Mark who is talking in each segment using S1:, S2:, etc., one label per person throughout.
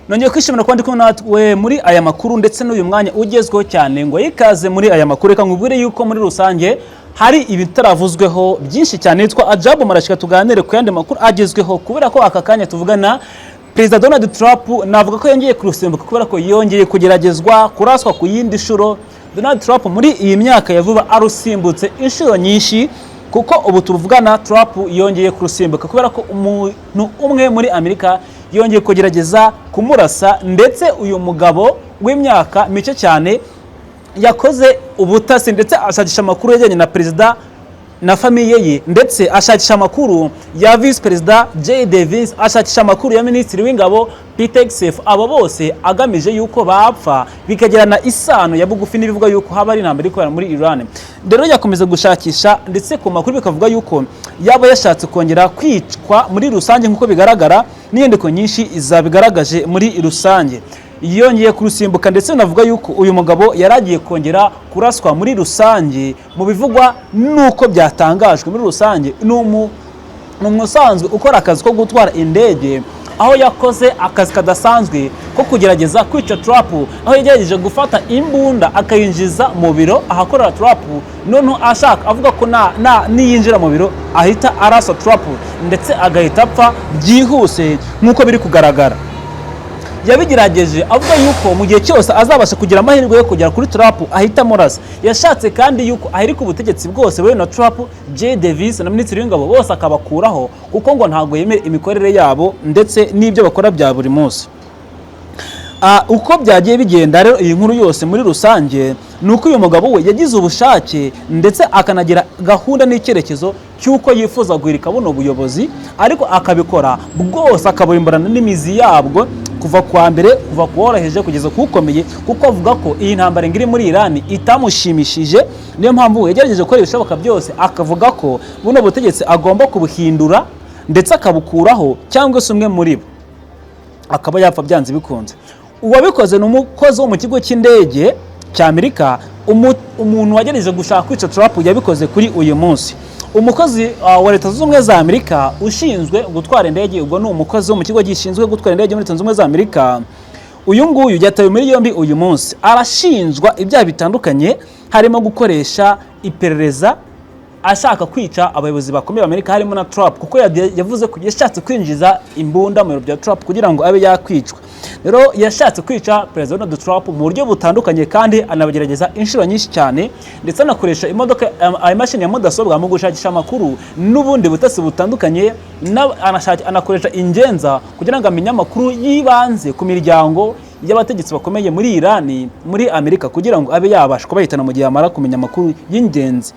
S1: Nongeye kwishimira kwandi kumwe natwe muri aya makuru ndetse n'uyu mwanya ugezweho cyane ngo yikaze muri aya makuru. Reka nkubwire yuko muri rusange hari ibitaravuzweho byinshi cyane. Nitwa Ajabu Marashika, tuganire ku yandi makuru agezweho kubera ko aka kanya tuvugana President Donald Trump navuga ko yongeye kurusimbuka kubera ko yongeye kugeragezwa kuraswa ku yindi shuro. Donald Trump muri iyi myaka ya vuba arusimbutse inshuro nyinshi, kuko ubu tuvugana Trump yongeye kurusimbuka kubera ko umuntu umwe muri Amerika yongeye kugerageza kumurasa, ndetse uyu mugabo w'imyaka mike cyane yakoze ubutasi ndetse ashakisha amakuru yajyanye na perezida na famiye ye, ndetse ashakisha amakuru ya vice perezida J.D. Vance, ashakisha amakuru ya minisitiri w'ingabo Pete Hegseth, abo bose agamije yuko bapfa bikagerana isano ya bugufi n'ibivuga yuko haba ari intambara ikorera muri Iran. Rero yakomeza gushakisha, ndetse ku makuru bikavuga yuko yaba yashatse kongera kwicwa muri rusange nk'uko bigaragara n'inyandiko nyinshi izabigaragaje muri rusange. Yongeye kurusimbuka, ndetse navuga yuko uyu mugabo yaragiye kongera kuraswa muri rusange. Mu bivugwa nuko byatangajwe muri rusange, n'umusanzwe ukora akazi ko gutwara indege, aho yakoze akazi kadasanzwe ko kugerageza kwica Trump, aho yagerageje gufata imbunda akayinjiza mu biro ahakorera Trump, none ashaka avuga ko niyinjira mu biro ahita arasa Trump ndetse agahita apfa byihuse nk'uko biri kugaragara. Yabigerageje avuga yuko mu gihe cyose azabasha kugira amahirwe yo kugera kuri Trump ahita amurasa. Yashatse kandi yuko ahirika ubutegetsi bwose we na Trump, J.D. Vance na minisitiri w'ingabo bose akabakuraho, kuko ngo ntabwo yemera imikorere yabo ndetse n'ibyo bakora bya buri munsi. Uko byagiye bigenda rero iyi nkuru yose muri rusange nuko uyu mugabo we yagize ubushake ndetse akanagira gahunda n'icyerekezo cyuko yifuza guhirika buno buyobozi, ariko akabikora bwose akaburimburana n'imizi yabwo kuva kwa mbere, kuva kuworoheje kugeza kukomeye, kuko avuga ko iyi ntambara ngiri muri Iran itamushimishije. Niyo mpamvu yagerageje gukora ibishoboka byose, akavuga ko buno butegetsi agomba kubuhindura ndetse akabukuraho, cyangwa se umwe muri bo akaba yapfa byanze bikunze. Uwabikoze ni umukozi wo mu kigo cy'indege cya Amerika, umuntu wagerageje gushaka kwica Trump yabikoze kuri uyu munsi. Umukozi wa Leta Zunze Ubumwe za Amerika ushinzwe gutwara indege, ubwo ni umukozi wo mu kigo gishinzwe gutwara indege muri Leta Zunze Ubumwe za Amerika, uyu nguyu yatawe muri yombi uyu munsi. Arashinjwa ibyaha bitandukanye, harimo gukoresha iperereza ashaka kwica abayobozi bakomeye ba Amerika, harimo na Trump, kuko yavuze ko yashatse kwinjiza imbunda mu biro bya Trump kugira ngo abe yakwicwa. Rero yashatse kwica President Donald Trump mu buryo butandukanye, kandi anabagerageza inshuro nyinshi cyane, ndetse anakoresha imashini ya mudasobwa mu gushakisha amakuru n'ubundi butasi butandukanye, anakoresha ingenza kugira ngo amenye amakuru yibanze ku miryango y'abategetsi bakomeye muri Iran, muri Amerika, kugira ngo abe yabasha kubahitana mu gihe amara kumenya amakuru y'ingenzi.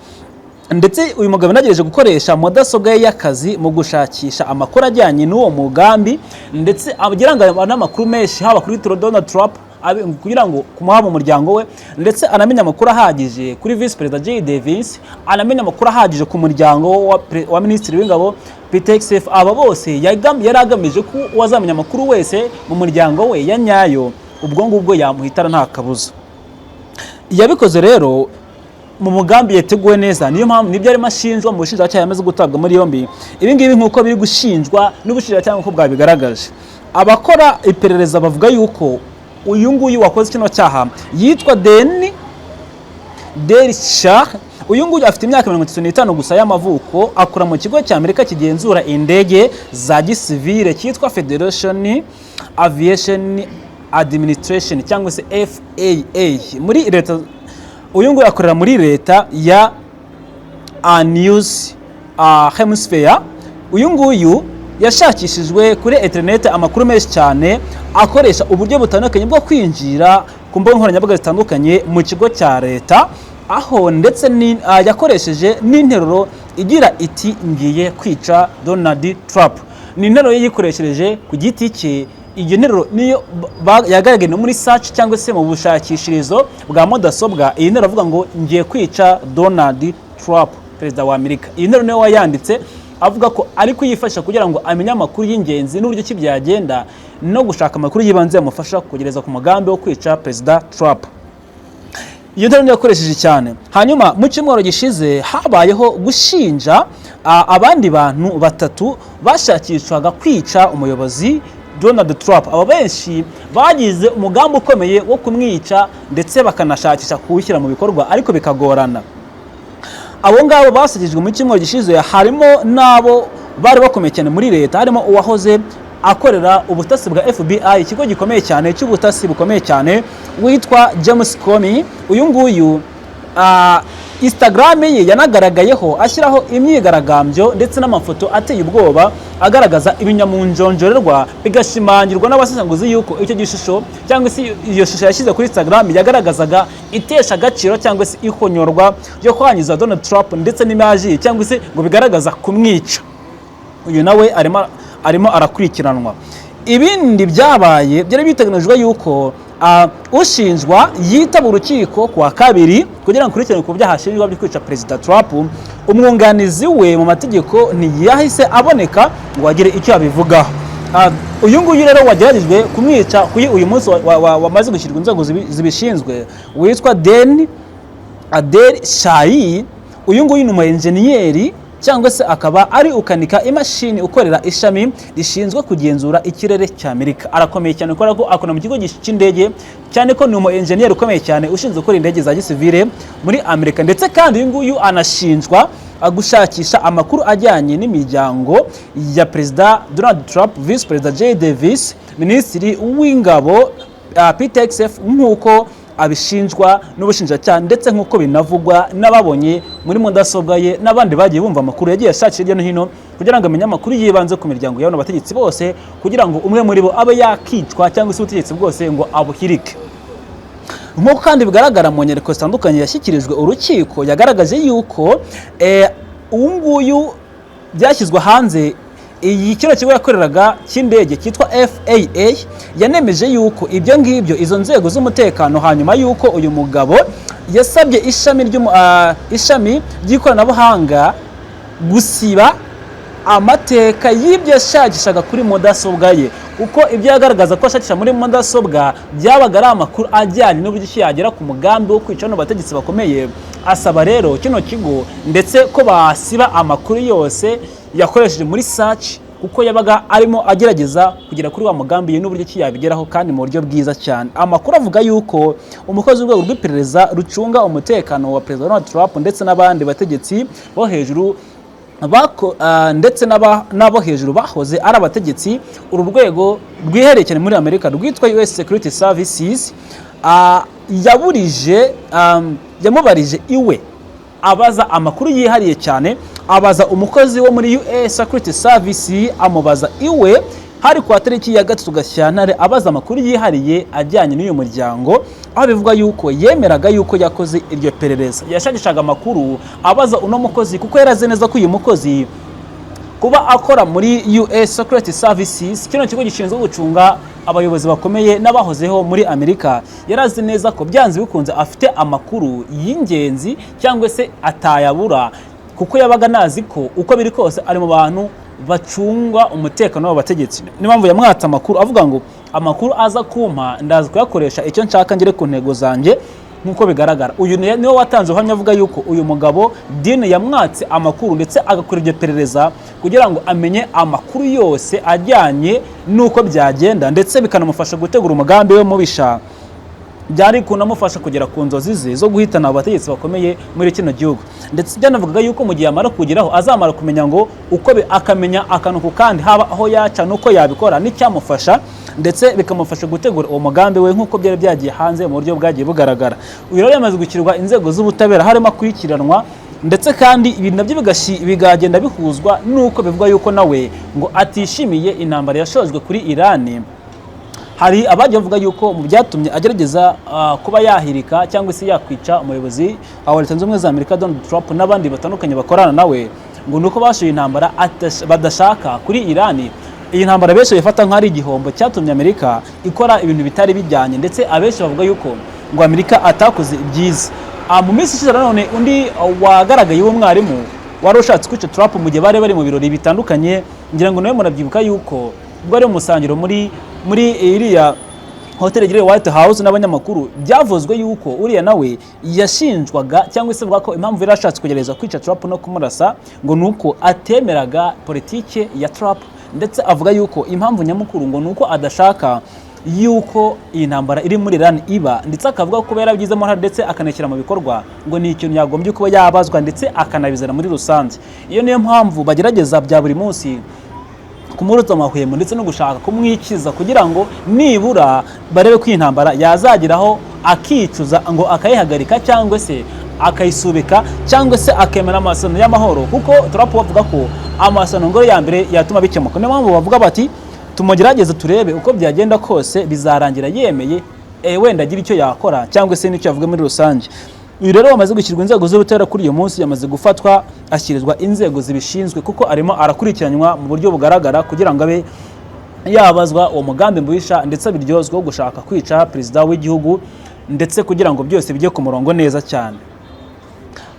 S1: Ndetse uyu mugabo nagerageje gukoresha mudasobwa ye y'akazi mu gushakisha amakuru ajyanye n'uwo mugambi, ndetse agira ngo n'amakuru menshi haba kuri Donald Trump kugira ngo kumuha mu muryango we, ndetse anamenya amakuru ahagije kuri vice perezida J.D. Vance, anamenya amakuru ahagije ku muryango wa minisitiri w'ingabo Pete Hegseth. Aba bose yari agamije ko uwazamenya amakuru wese mu muryango we ya nyayo, ubwo ngubwo yamuhitana nta kabuza. Yabikoze rero mu mugambi yateguwe neza, niyo mpamvu nibyo arimo ashinjwa mu bushinjacyaha yamaze gutabwa muri yombi. Ibi ngibi nk'uko biri gushinjwa n'ubushinjacyaha nk'uko bwabigaragaje. Abakora iperereza bavuga yuko uyu nguyu wakoze kino cyaha yitwa Deri Shah. Uyu nguyu afite imyaka 35 gusa y'amavuko, akora mu kigo cya Amerika kigenzura indege za gisivile cyitwa Federation Aviation Administration cyangwa se FAA muri leta. Uyu nguyu akorera muri leta ya News Hemisphere. Uyu nguyu yashakishijwe kuri internet amakuru menshi cyane, akoresha uburyo butandukanye bwo kwinjira ku mbuga nkoranyambaga zitandukanye mu kigo cya leta, aho ndetse yakoresheje n'interuro igira iti ngiye kwica Donald Trump. Ni interuro yikoreshereje ku giti cye. Iyo nteruro niyo yagaragaye muri search cyangwa se mu bushakishirizo bwa mudasobwa. Iyi nteruro avuga ngo ngiye kwica Donald Trump, perezida wa Amerika. Iyi nteruro niyo wayanditse avuga ko ari kuyifasha kugira ngo amenye amakuru y'ingenzi n'uburyo ki byagenda, no gushaka amakuru yibanze yamufasha kugereza ku mugambi wo kwica perezida Trump. Iyo nteruro yakoresheje cyane. Hanyuma mu cyumweru gishize habayeho gushinja abandi bantu batatu bashakishwaga kwica umuyobozi Donald Trump. Aba benshi bagize umugambi ukomeye wo kumwica ndetse bakanashakisha kuwushyira mu bikorwa ariko bikagorana. Abo ngabo basagijwe mu cyumweru gishize harimo nabo bari bakomeye cyane muri leta, harimo uwahoze akorera ubutasi bwa FBI, ikigo gikomeye cyane cy'ubutasi bukomeye cyane, witwa James Comey. Uyu nguyu Instagram ye yanagaragayeho ashyiraho imyigaragambyo ndetse n'amafoto ateye ubwoba agaragaza ibinyamunjonjorerwa, bigashimangirwa n'abasesenguzi yuko icyo gishusho cyangwa se iyo shusho yashyize kuri Instagram yagaragazaga itesha agaciro cyangwa se ihonyorwa ryo kwangiza Donald Trump ndetse n'imaji cyangwa se ngo bigaragaza kumwica. Uyu nawe arimo arakurikiranwa. Ibindi byabaye byari biteganijwe yuko ushinjwa yitaba urukiko kuwa kabiri kugira ngo akurikirane ku byaha ashinjwa byo kwica Perezida Trump. Umwunganizi we mu mategeko ntiyahise aboneka ngo agire icyo abivugaho. Uyu nguyu rero wageragejwe kumwica kuri uyu munsi wamaze gushyirwa inzego zibishinzwe, witwa Adel Shai. Uyu nguyu ni umu-enjeniyeri cyangwa se akaba ari ukanika imashini ukorera ishami rishinzwe kugenzura ikirere cya Amerika. Arakomeye cyane kubera ko akora mu kigo cy'indege, cyane ko ni umu-enjeniyeri ukomeye cyane ushinzwe gukora indege za gisivile muri Amerika. Ndetse kandi uyu nguyu anashinjwa gushakisha amakuru ajyanye n'imiryango ya Perezida Donald Trump, Vice Perezida J.D. Vance, Minisitiri w'Ingabo Pete Hegseth, nk'uko abishinjwa n'ubushinjacyaha ndetse nk'uko binavugwa n'ababonye muri mudasobwa ye n'abandi bagiye bumva amakuru yagiye ashakira hirya no hino kugira ngo amenye amakuru yibanze ku miryango y'abo bategetsi bose kugira ngo umwe muri bo abe yakicwa cyangwa se ubutegetsi bwose ngo abuhirike. Nk'uko kandi bigaragara mu nyandiko zitandukanye yashyikirijwe urukiko, yagaragaje yuko uyu nguyu byashyizwe hanze iyi kino kigo yakoreraga cy'indege cyitwa FAA yanemeje yuko ibyo ngibyo izo nzego z'umutekano, hanyuma yuko uyu mugabo yasabye ishami ry'ikoranabuhanga gusiba amateka y'ibyo yashakishaga kuri mudasobwa ye, kuko ibyo yagaragaza ko ashakisha muri mudasobwa byabaga ari amakuru ajyanye n'uburyo yagera ku mugambi wo kwica n'abategetsi bakomeye. Asaba rero kino kigo ndetse ko basiba amakuru yose yakoresheje muri search, kuko yabaga arimo agerageza kugera kuri wa mugambi ye n'uburyo yabigeraho kandi mu buryo bwiza cyane. Amakuru avuga yuko umukozi w'urwego rw'iperereza rucunga umutekano wa Perezida Donald Trump ndetse n'abandi bategetsi bo hejuru ndetse n'abo hejuru bahoze ari abategetsi, uru rwego rwihereye cyane muri Amerika rwitwa US Security Services, yamubarije iwe abaza amakuru yihariye cyane, abaza umukozi wo muri US Security Service, amubaza iwe hari ku tariki ya 3 Gashyantare abaza amakuru yihariye ajyanye n'uyu muryango, aho bivuga yuko yemeraga yuko yakoze iryo perereza. Yashakishaga amakuru abaza uno mukozi kuko yaraze neza ko uyu mukozi kuba akora muri US Security Services, kino kigo gishinzwe gucunga abayobozi bakomeye n'abahozeho muri Amerika, yarazi neza ko byanze bikunze afite amakuru y'ingenzi cyangwa se atayabura, kuko yabaga nazi ko uko biri kose ari mu bantu bacunga umutekano w'abategetsi. Nimpamvu yamwatsa amakuru avuga ngo amakuru aza kumpa ndazi kuyakoresha icyo nshaka ngere ku ntego zanjye nk'uko bigaragara. Uyu niwe watanze uhamya avuga yuko uyu mugabo Dine yamwatse amakuru ndetse agakora iryo perereza kugira ngo amenye amakuru yose ajyanye n'uko byagenda, ndetse bikanamufasha gutegura umugambi we mubisha byari kunamufasha kugera ku nzozi ze zo guhitana abategetsi bakomeye muri kino gihugu. Ndetse byanavugaga yuko mu gihe amara kugeraho azamara kumenya ngo uko akamenya akantu ku kandi, haba aho yaca nuko yabikora n'icyamufasha, ndetse bikamufasha gutegura uwo mugambi we nk'uko byari byagiye hanze mu buryo bwagiye bugaragara. Uyu rero yamaze gukirwa inzego z'ubutabera harimo akurikiranwa, ndetse kandi ibintu nabyo bigagenda bihuzwa nuko bivuga yuko nawe ngo atishimiye intambara yashojwe kuri Iran. Hari abagiye bavuga yuko mu byatumye agerageza kuba yahirika cyangwa se yakwica umuyobozi wa Leta Zunze Ubumwe za Amerika Donald Trump n'abandi batandukanye bakorana nawe, ngo nuko bashoye intambara badashaka kuri Iran. Iyi ntambara benshi bifata nk'ari igihombo cyatumye Amerika ikora ibintu bitari bijyanye, ndetse abenshi bavuga yuko ngo Amerika atakoze ibyiza. Mu minsi ishize nanone undi wagaragaye w'umwarimu wari ushatse kwica Trump mu gihe bari mu birori bitandukanye, ngira ngo nawe murabyibuka yuko ubwo ari umusangiro muri iriya hotel igire White House n'abanyamakuru, byavuzwe yuko uriya nawe yashinjwaga cyangwa se vuga ko impamvu yarashatse kugereza kwica Trump no kumurasa ngo nuko atemeraga politike ya Trump ndetse avuga yuko impamvu nyamukuru ngo nuko adashaka yuko iyi ntambara iri muri Iran iba, ndetse akavuga ko yarabigizemo uruhare ndetse akanashyira mu bikorwa ngo ni ikintu yagombye kuba yabazwa ndetse akanabizana muri rusange. Iyo niyo mpamvu bagerageza bya buri munsi kumuruta amahwemo ndetse no gushaka kumwikiza kugira ngo nibura barebe ko iyi ntambara yazageraho akicuza ngo akayihagarika cyangwa se akayisubika cyangwa se akemera amasezerano y'amahoro, kuko Trump bavuga ko amasezerano ngo ya mbere yatuma bikemuka. Niyo mpamvu bavuga bati tumugerageze turebe uko byagenda kose bizarangira yemeye wenda agira icyo yakora cyangwa se n'icyo yavuga muri rusange. Uyu rero wamaze gushyirwa inzego z'ubutabera kuri uyu munsi, yamaze gufatwa ashyirizwa inzego zibishinzwe kuko arimo arakurikiranwa mu buryo bugaragara kugira ngo abe yabazwa uwo mugambi mubisha ndetse biryozwa gushaka kwica perezida w'igihugu, ndetse kugira ngo byose bijye ku murongo neza cyane.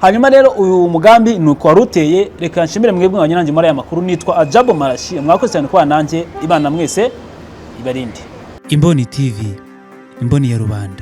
S1: Hanyuma rero uyu mugambi nuko waruteye. Reka nshimire mwebwe abanyange muri aya makuru. Nitwa Ajabo Marashi, mwakoze cyane kwa nanjye. Imana mwese ibarinde.
S2: Imboni TV, imboni ya rubanda.